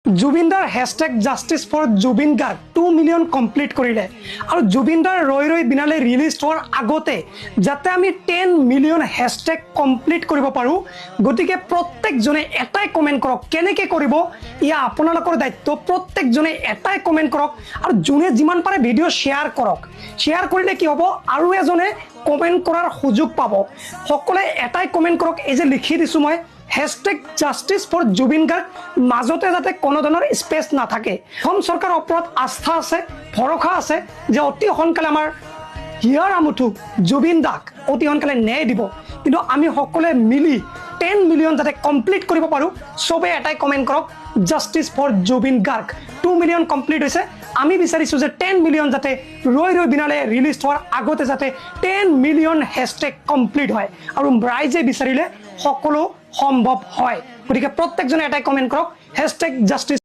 জুবিনদাৰ hashtag justice for Zubeen Garg 2 million complete কৰিলে আৰু জুবিনদাৰ ৰৈ ৰৈ বিনালে ৰিলিজ হোৱাৰ আগতে যাতে আমি 10 মিলিয়ন হেশটেগ কমপ্লিট কৰিব পাৰোঁ গতিকে প্ৰত্যেকজনে এটাই কমেণ্ট কৰক কেনেকৈ কৰিব ইয়া আপোনালোকৰ দায়িত্ব প্ৰত্যেকজনে এটাই কমেণ্ট কৰক আৰু যোনে যিমান পাৰে ভিডিঅ' শ্বেয়াৰ কৰক শ্বেয়াৰ কৰিলে কি হ'ব আৰু এজনে কমেণ্ট কৰাৰ সুযোগ পাব সকলোৱে এটাই কমেণ্ট কৰক এই যে লিখি দিছোঁ মই হেশটেগ জাষ্টিছ ফৰ জুবিন গাৰ্গ মাজতে যাতে কোনো ধৰণৰ স্পেচ নাথাকে অসম চৰকাৰৰ ওপৰত আস্থা আছে ভৰসা আছে যে অতি সোনকালে আমাৰ হিয়াৰ আমঠু জুবিন দাক অতি সোনকালে ন্যায় দিব কিন্তু আমি সকলোৱে মিলি 10 মিলিয়ন যাতে কমপ্লিট কৰিব পাৰোঁ চবে এটাই কমেণ্ট কৰক justice for Zubeen Garg 2 million complete হৈছে আমি বিচাৰিছোঁ যে 10 মিলিয়ন যাতে ৰৈ ৰৈ বিনালে ৰিলিজ হোৱাৰ আগতে যাতে 10 মিলিয়ন হেশটেগ কমপ্লিট হয় আৰু ৰাইজে বিচাৰিলে সকলো সম্ভৱ হয় গতিকে প্ৰত্যেকজনে এটাই কমেণ্ট কৰক হেশটেগ জাষ্টিছ